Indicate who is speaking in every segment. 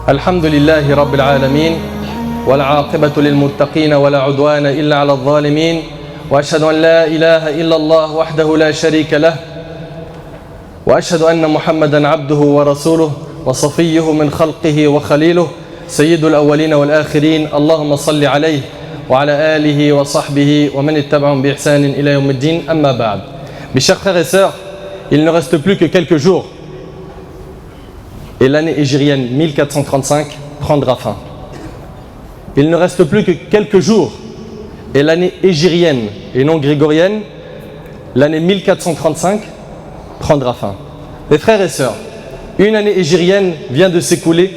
Speaker 1: الحمد لله رب العالمين والعاقبة للمتقين ولا عدوان إلا على الظالمين وأشهد أن لا إله إلا الله وحده لا شريك له وأشهد أن محمدا عبده ورسوله وصفيه من خلقه وخليله سيد الأولين والآخرين اللهم صل عليه وعلى آله وصحبه ومن اتبعهم بإحسان إلى يوم الدين أما بعد. Mes chers frères et sœurs, il ne reste plus que quelques jours et l'année hégirienne 1435 prendra fin. Il ne reste plus que quelques jours et l'année hégirienne et non grégorienne, l'année 1435 prendra fin. Mes frères et sœurs, une année hégirienne vient de s'écouler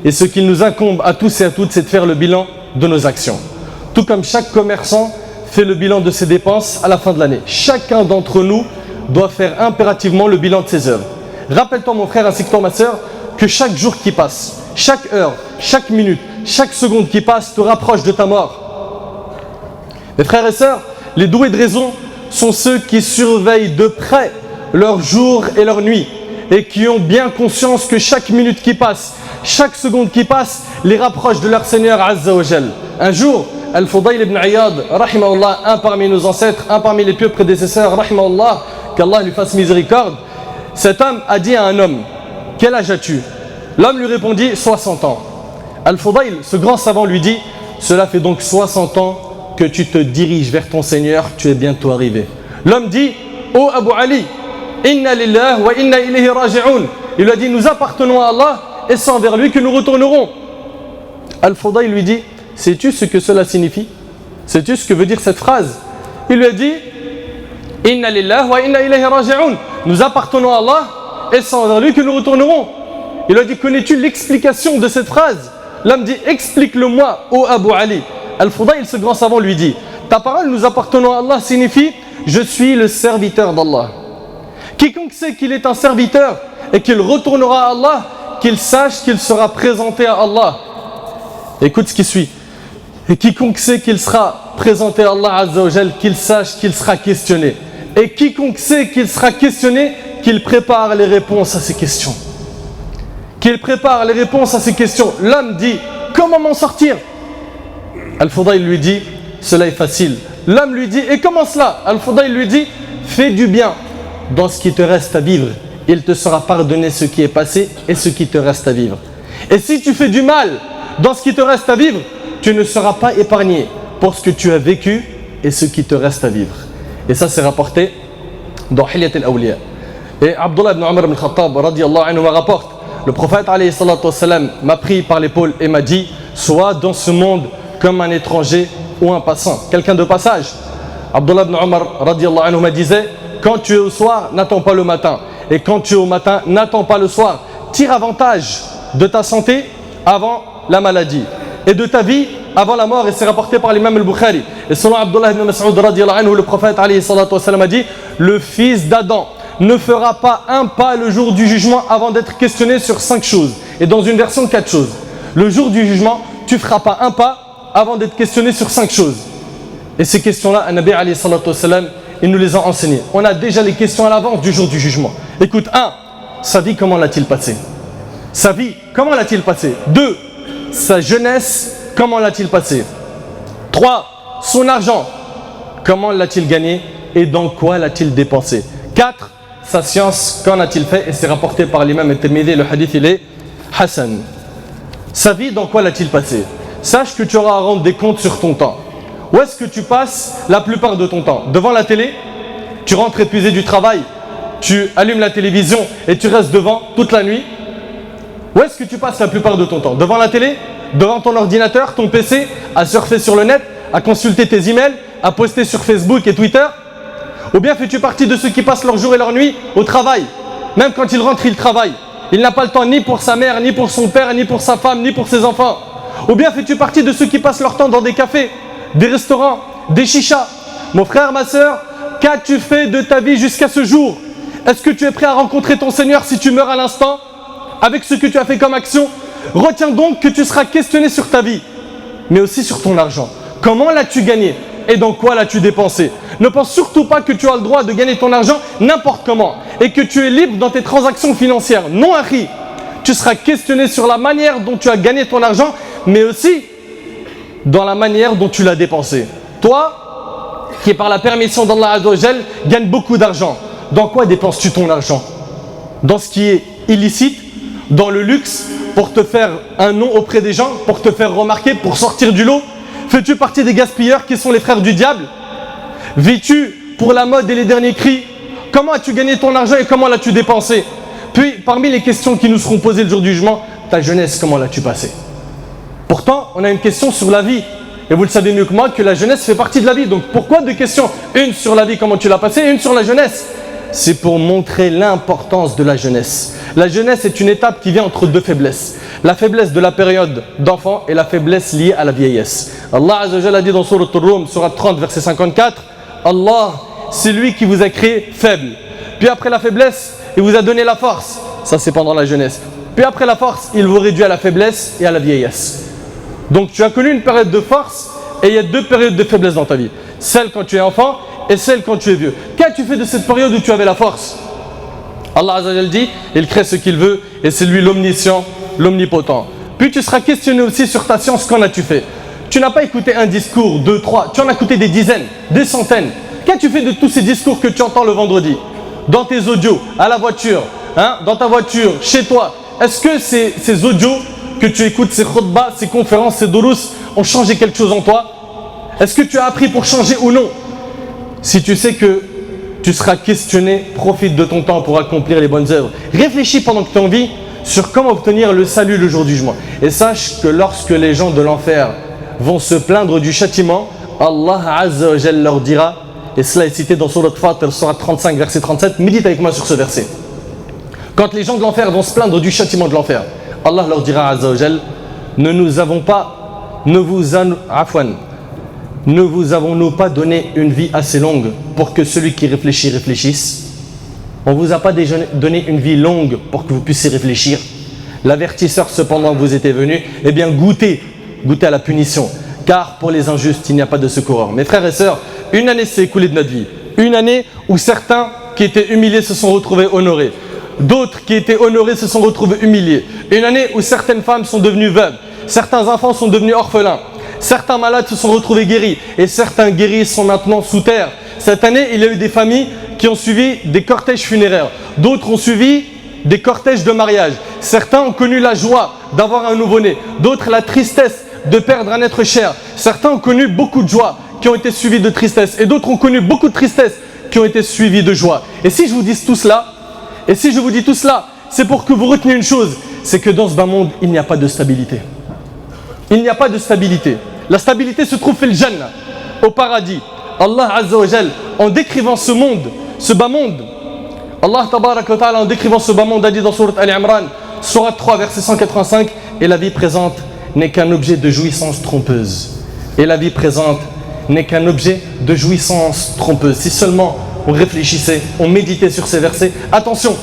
Speaker 1: et ce qu'il nous incombe à tous et à toutes, c'est de faire le bilan de nos actions. Tout comme chaque commerçant fait le bilan de ses dépenses à la fin de l'année. Chacun d'entre nous doit faire impérativement le bilan de ses œuvres. Rappelle-toi mon frère ainsi que toi ma sœur que chaque jour qui passe, chaque heure, chaque minute, chaque seconde qui passe te rapproche de ta mort. Mes frères et sœurs, les doués de raison sont ceux qui surveillent de près leur jour et leur nuit et qui ont bien conscience que chaque minute qui passe, chaque seconde qui passe les rapproche de leur Seigneur Azza wa Jal. Un jour, Al-Fudayl ibn Iyad, rahimahullah, un parmi nos ancêtres, un parmi les pieux prédécesseurs, rahimahullah, qu'Allah lui fasse miséricorde, cet homme a dit à un homme, « Quel âge as-tu » L'homme lui répondit, « 60 ans. » Al-Fudayl, ce grand savant, lui dit, « Cela fait donc 60 ans que tu te diriges vers ton Seigneur, tu es bientôt arrivé. » L'homme dit, « Ô Abu Ali, inna lillah wa inna ilayhi raji'un. » Il lui a dit, « Nous appartenons à Allah et c'est envers lui que nous retournerons. » Al-Fudayl lui dit, « Sais-tu ce que cela signifie? Sais-tu ce que veut dire cette phrase? » Il lui a dit, « Inna lillah wa inna ilayhi raji'un. » Nous appartenons à Allah et c'est envers lui que nous retournerons. Il lui a dit, « Connais-tu l'explication de cette phrase? » L'homme dit, « Explique-le-moi, ô Abu Ali. » Al-Fudayl, ce grand savant, lui dit, « Ta parole, nous appartenons à Allah, signifie, je suis le serviteur d'Allah. Quiconque sait qu'il est un serviteur et qu'il retournera à Allah, qu'il sache qu'il sera présenté à Allah. » Écoute ce qui suit. Et quiconque sait qu'il sera présenté à Allah Azza wa Jal, qu'il sache qu'il sera questionné. Et quiconque sait qu'il sera questionné, qu'il prépare les réponses à ces questions. Qu'il prépare les réponses à ces questions. L'homme dit, comment m'en sortir? Al-Fudayl lui dit, cela est facile. L'homme lui dit, et comment cela? Al-Fudayl lui dit, fais du bien dans ce qui te reste à vivre. Il te sera pardonné ce qui est passé et ce qui te reste à vivre. Et si tu fais du mal dans ce qui te reste à vivre, tu ne seras pas épargné pour ce que tu as vécu et ce qui te reste à vivre. Et ça c'est rapporté dans Hilyat al-Awliya. Et Abdullah ibn Umar ibn Khattab radiyallahu anhu rapporte, le prophète alayhi salatu wassalam m'a pris par l'épaule et m'a dit, sois dans ce monde comme un étranger ou un passant, quelqu'un de passage. Abdullah ibn Umar radiyallahu anhu me disait, quand tu es au soir, n'attends pas le matin. Et quand tu es au matin, n'attends pas le soir. Tire avantage de ta santé avant la maladie et de ta vie avant la mort. Et c'est rapporté par l'imam al-Bukhari. Et selon Abdullah ibn Mas'ud radiyallahu anhu, le prophète alayhi salatu wassalam a dit, le fils d'Adam ne fera pas un pas le jour du jugement avant d'être questionné sur 5 choses. Et dans une version 4 choses. Le jour du jugement, tu ne feras pas un pas avant d'être questionné sur 5 choses. Et ces questions-là, Nabi alayhi salatu wassalam, il nous les a enseignées. On a déjà les questions à l'avance du jour du jugement. Écoute, 1, sa vie, comment l'a-t-il passé? Sa vie, comment l'a-t-il passé? 2, sa jeunesse, comment l'a-t-il passé? 3, son argent, comment l'a-t-il gagné et dans quoi l'a-t-il dépensé? 4, sa science, qu'en a-t-il fait? Et c'est rapporté par l'imam al-Tirmidhi, le hadith il est Hassan. Sa vie, dans quoi l'a-t-il passé? Sache que tu auras à rendre des comptes sur ton temps. Où est-ce que tu passes la plupart de ton temps? Devant la télé? Tu rentres épuisé du travail, tu allumes la télévision et tu restes devant toute la nuit? Où est-ce que tu passes la plupart de ton temps? Devant la télé? Devant ton ordinateur, ton PC, à surfer sur le net, à consulter tes emails, à poster sur Facebook et Twitter? Ou bien fais-tu partie de ceux qui passent leur jour et leur nuit au travail? Même quand ils rentrent, ils travaillent. Il n'a pas le temps ni pour sa mère, ni pour son père, ni pour sa femme, ni pour ses enfants. Ou bien fais-tu partie de ceux qui passent leur temps dans des cafés, des restaurants, des chichas? Mon frère, ma soeur, qu'as-tu fait de ta vie jusqu'à ce jour? Est-ce que tu es prêt à rencontrer ton Seigneur si tu meurs à l'instant avec ce que tu as fait comme action? Retiens donc que tu seras questionné sur ta vie, mais aussi sur ton argent. Comment l'as-tu gagné et dans quoi l'as-tu dépensé? Ne pense surtout pas que tu as le droit de gagner ton argent n'importe comment et que tu es libre dans tes transactions financières. Non, Harry. tu seras questionné sur la manière dont tu as gagné ton argent, mais aussi dans la manière dont tu l'as dépensé. Toi, qui par la permission d'Allah Azza wa Jal, gagne beaucoup d'argent, dans quoi dépenses-tu ton argent? Dans ce qui est illicite, dans le luxe, pour te faire un nom auprès des gens, pour te faire remarquer, pour sortir du lot? Fais-tu partie des gaspilleurs qui sont les frères du diable? Vis-tu pour la mode et les derniers cris? Comment as-tu gagné ton argent et comment l'as-tu dépensé? Puis, parmi les questions qui nous seront posées le jour du jugement, ta jeunesse, comment l'as-tu passée? Pourtant, on a une question sur la vie. Et vous le savez mieux que moi que la jeunesse fait partie de la vie. Donc pourquoi deux questions? Une sur la vie, comment tu l'as passée, et une sur la jeunesse. C'est pour montrer l'importance de la jeunesse. La jeunesse est une étape qui vient entre deux faiblesses. La faiblesse de la période d'enfant et la faiblesse liée à la vieillesse. Allah Azza wa Jalla a dit dans Sourate Ar-Rum, Sourate 30, verset 54, Allah, c'est lui qui vous a créé faible. Puis après la faiblesse, il vous a donné la force. Ça, c'est pendant la jeunesse. Puis après la force, il vous réduit à la faiblesse et à la vieillesse. Donc tu as connu une période de force et il y a deux périodes de faiblesse dans ta vie. Celle quand tu es enfant et celle quand tu es vieux. Qu'as-tu fait de cette période où tu avais la force? Allah Azza wa Jalla dit, il crée ce qu'il veut et c'est lui l'omniscient, l'omnipotent. Puis tu seras questionné aussi sur ta science, qu'en as-tu fait? Tu n'as pas écouté un discours, deux, trois, tu en as écouté des dizaines, des centaines. Qu'as-tu fait de tous ces discours que tu entends le vendredi? Dans tes audios, à la voiture, dans ta voiture, chez toi. Est-ce que ces audios que tu écoutes, ces khutbahs, ces conférences, ces durus ont changé quelque chose en toi? Est-ce que tu as appris pour changer ou non? Si tu sais que tu seras questionné, profite de ton temps pour accomplir les bonnes œuvres. Réfléchis pendant que tu es en vie sur comment obtenir le salut le jour du jugement. Et sache que lorsque les gens de l'enfer vont se plaindre du châtiment, Allah Azza wa Jalla leur dira, et cela est cité dans Sourate Fatir, Sourate 35, verset 37, médite avec moi sur ce verset. Quand les gens de l'enfer vont se plaindre du châtiment de l'enfer, Allah leur dira Azza wa Jal, ne vous avons-nous pas donné une vie assez longue pour que celui qui réfléchit réfléchisse? On ne vous a pas donné une vie longue pour que vous puissiez réfléchir? L'avertisseur cependant vous était venu, eh bien goûtez à la punition, car pour les injustes il n'y a pas de secoureur. Mes frères et sœurs, une année s'est écoulée de notre vie, une année où certains qui étaient humiliés se sont retrouvés honorés. D'autres qui étaient honorés se sont retrouvés humiliés. Une année où certaines femmes sont devenues veuves, certains enfants sont devenus orphelins, certains malades se sont retrouvés guéris et certains guéris sont maintenant sous terre. Cette année, il y a eu des familles qui ont suivi des cortèges funéraires, d'autres ont suivi des cortèges de mariage. Certains ont connu la joie d'avoir un nouveau-né, d'autres la tristesse de perdre un être cher. Certains ont connu beaucoup de joie qui ont été suivies de tristesse et d'autres ont connu beaucoup de tristesse qui ont été suivies de joie. Et si je vous dis tout cela, c'est pour que vous reteniez une chose, c'est que dans ce bas monde, il n'y a pas de stabilité. Il n'y a pas de stabilité. La stabilité se trouve fil Jannah, au paradis. Allah Azza wa Jal, en décrivant ce monde, ce bas monde, Allah Tabarak wa Ta'ala, en décrivant ce bas monde, a dit dans Sourate Al-Imran, Sourate 3, verset 185, et la vie présente n'est qu'un objet de jouissance trompeuse. Et la vie présente n'est qu'un objet de jouissance trompeuse. Si seulement on réfléchissait, on méditait sur ces versets. Attention,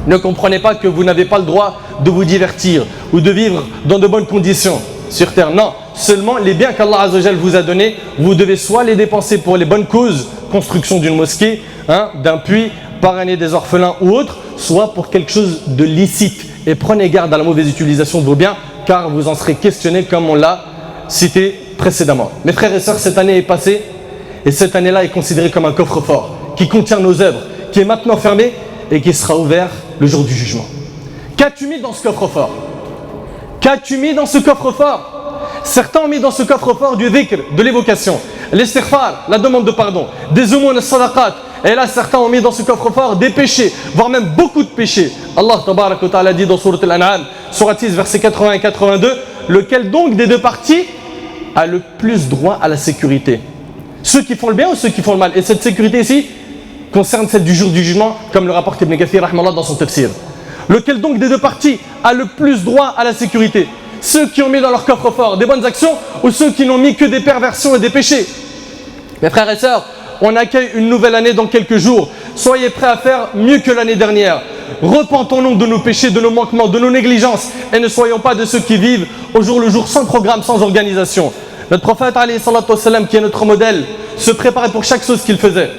Speaker 1: ne comprenez pas que vous n'avez pas le droit de vous divertir ou de vivre dans de bonnes conditions sur terre. Non, seulement les biens qu'Allah Azza wa Jal vous a donnés, vous devez soit les dépenser pour les bonnes causes, construction d'une mosquée, d'un puits, parrainer des orphelins ou autre, soit pour quelque chose de licite. Et prenez garde à la mauvaise utilisation de vos biens, car vous en serez questionné comme on l'a cité précédemment. Mes frères et sœurs, cette année est passée et cette année-là est considérée comme un coffre-fort qui contient nos œuvres, qui est maintenant fermé et qui sera ouvert le jour du jugement. Qu'as-tu mis dans ce coffre-fort? Qu'as-tu mis dans ce coffre-fort? Certains ont mis dans ce coffre-fort du dhikr, de l'évocation, l'istighfar, la demande de pardon, des aumônes, des sadaqat. Et là, certains ont mis dans ce coffre-fort des péchés, voire même beaucoup de péchés. Allah Tabarak wa Ta'ala dit dans Sourate Al-An'am, Sourate 6, versets 80 et 82, lequel donc des deux parties a le plus droit à la sécurité? Ceux qui font le bien ou ceux qui font le mal? Et cette sécurité ici concerne celle du jour du jugement, comme le rapporte Ibn Kathir rahmallah dans son tafsir. Lequel donc des deux parties a le plus droit à la sécurité? Ceux qui ont mis dans leur coffre-fort des bonnes actions ou ceux qui n'ont mis que des perversions et des péchés? Mes frères et sœurs, on accueille une nouvelle année dans quelques jours. Soyez prêts à faire mieux que l'année dernière. Repentons-nous de nos péchés, de nos manquements, de nos négligences et ne soyons pas de ceux qui vivent au jour le jour sans programme, sans organisation. Notre prophète alayhi salatu wassalam, qui est notre modèle, se préparait pour chaque chose qu'il faisait.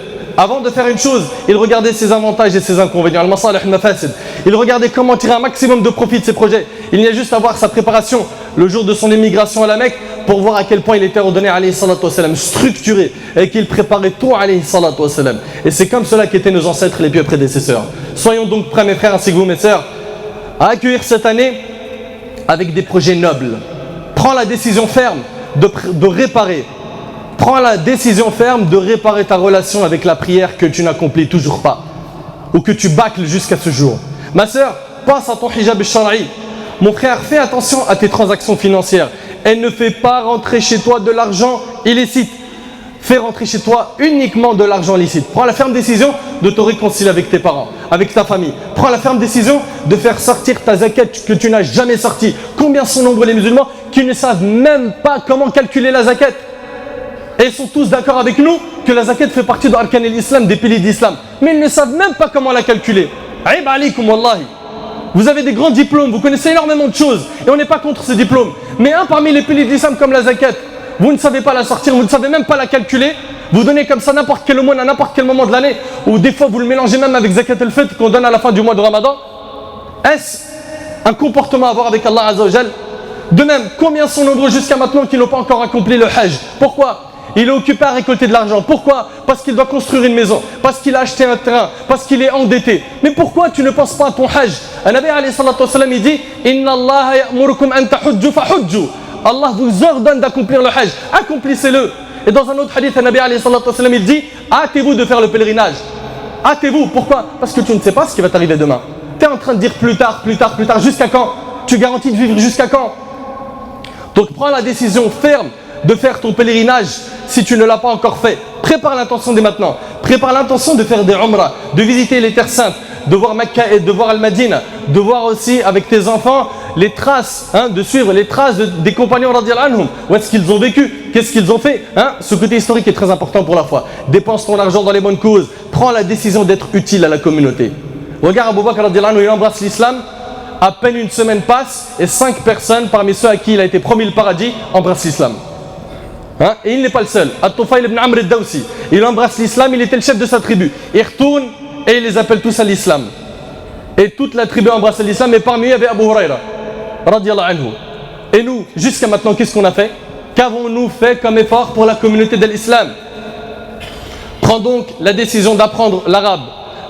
Speaker 1: Avant de faire une chose, il regardait ses avantages et ses inconvénients. Al-masalih al-mafasid. Il regardait comment tirer un maximum de profit de ses projets. Il y a juste à voir sa préparation le jour de son émigration à la Mecque pour voir à quel point il était ordonné, alayhi salatu wassalam, structuré, et qu'il préparait tout, alayhi salatu wassalam. Et c'est comme cela qu'étaient nos ancêtres les pieux prédécesseurs. Soyons donc prêts, mes frères, ainsi que vous, mes sœurs, à accueillir cette année avec des projets nobles. Prends la décision ferme de réparer. Prends la décision ferme de réparer ta relation avec la prière que tu n'accomplis toujours pas ou que tu bâcles jusqu'à ce jour. Ma sœur, passe à ton hijab al-shar'i. Mon frère, fais attention à tes transactions financières et ne fais pas rentrer chez toi de l'argent illicite. Fais rentrer chez toi uniquement de l'argent licite. Prends la ferme décision de te réconcilier avec tes parents, avec ta famille. Prends la ferme décision de faire sortir ta zakat que tu n'as jamais sortie. Combien sont nombreux les musulmans qui ne savent même pas comment calculer la zakat? Et ils sont tous d'accord avec nous que la zakat fait partie de l'arkan al-islam, des piliers d'islam. Mais ils ne savent même pas comment la calculer. Aïb alikum wallahi. Vous avez des grands diplômes, vous connaissez énormément de choses. Et on n'est pas contre ces diplômes. Mais un parmi les piliers d'islam comme la zakat, vous ne savez pas la sortir, vous ne savez même pas la calculer. Vous donnez comme ça n'importe quel aumône à n'importe quel moment de l'année. Ou des fois vous le mélangez même avec zakat al-fitr qu'on donne à la fin du mois de Ramadan. Est-ce un comportement à avoir avec Allah Azza wa Jal? De même, combien sont nombreux jusqu'à maintenant qui n'ont pas encore accompli le hajj? Pourquoi? Il est occupé à récolter de l'argent. Pourquoi? Parce qu'il doit construire une maison, parce qu'il a acheté un terrain, parce qu'il est endetté. Mais pourquoi tu ne penses pas à ton hajj? Un Nabi alayhi salatu wasalam, il dit Inna Allah ya'murukum an tahujju fahujju. Allah vous ordonne d'accomplir le hajj. Accomplissez-le. Et dans un autre hadith, un Nabi alayhi salatu wasalam, il dit hâtez-vous de faire le pèlerinage. Hâtez-vous. Pourquoi? Parce que tu ne sais pas ce qui va t'arriver demain. Tu es en train de dire plus tard, plus tard, plus tard. Jusqu'à quand? Tu garantis de vivre jusqu'à quand? Donc prends la décision ferme de faire ton pèlerinage si tu ne l'as pas encore fait. Prépare l'intention dès maintenant. Prépare l'intention de faire des umrah, de visiter les terres saintes, de voir Mecca et de voir Al-Madina, de voir aussi avec tes enfants les traces, de suivre les traces des compagnons radiyallahu anhum. Où est-ce qu'ils ont vécu? Qu'est-ce qu'ils ont fait? Ce côté historique est très important pour la foi. Dépense ton argent dans les bonnes causes. Prends la décision d'être utile à la communauté. Regarde Abu Bakr radiyallahu anhu, il embrasse l'islam. À peine une semaine passe et 5 personnes parmi ceux à qui il a été promis le paradis embrassent l'islam. Et il n'est pas le seul. At-Tufayl ibn Amr al-Dawsi, il embrasse l'islam, il était le chef de sa tribu. Il retourne et il les appelle tous à l'islam. Et toute la tribu embrasse l'islam, et parmi eux il y avait Abu Huraira radiyallahu anhu. Et nous, jusqu'à maintenant, qu'est-ce qu'on a fait? Qu'avons-nous fait comme effort pour la communauté de l'islam? Prends donc la décision d'apprendre l'arabe,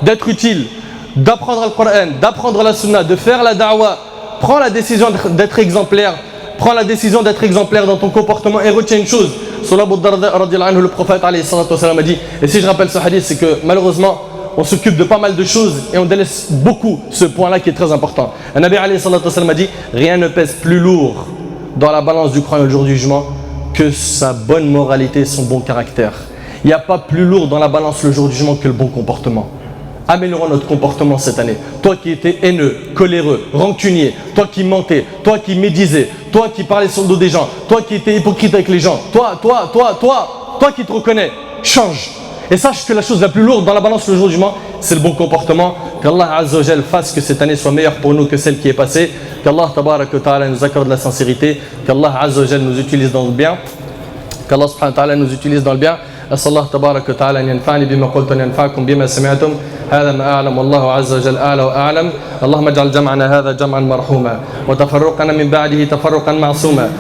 Speaker 1: d'être utile, d'apprendre le Coran, d'apprendre la sunna, de faire la da'wah. Prends la décision d'être exemplaire. Prends la décision d'être exemplaire dans ton comportement et retiens une chose. Sur Abu Darda radiyallahu anhu, le prophète alayhi salatu wasalam a dit, et si je rappelle ce hadith, c'est que malheureusement on s'occupe de pas mal de choses et on délaisse beaucoup ce point-là qui est très important. Un Nabi alayhi salatu wasalam a dit, rien ne pèse plus lourd dans la balance du croyant le jour du jugement que sa bonne moralité et son bon caractère. Il n'y a pas plus lourd dans la balance le jour du jugement que le bon comportement. Améliorons notre comportement cette année. Toi qui étais haineux, coléreux, rancunier, toi qui mentais, toi qui médisais, toi qui parlais sur le dos des gens, toi qui étais hypocrite avec les gens, toi qui te reconnais, change. Et sache que la chose la plus lourde dans la balance le jour du jugement, c'est le bon comportement. Qu'Allah Azza wa Jal fasse que cette année soit meilleure pour nous que celle qui est passée. Qu'Allah Tabarak wa Ta'ala nous accorde la sincérité. Qu'Allah Azza wa Jal nous utilise dans le bien. Qu'Allah Subhanahu wa Ta'ala nous utilise dans le bien. أسأل الله تبارك وتعالى أن ينفعني بما قلت وأن ينفعكم بما سمعتم هذا ما أعلم والله عز وجل أعلى وأعلم اللهم اجعل جمعنا هذا جمعا مرحوما وتفرقنا من بعده تفرقا معصوما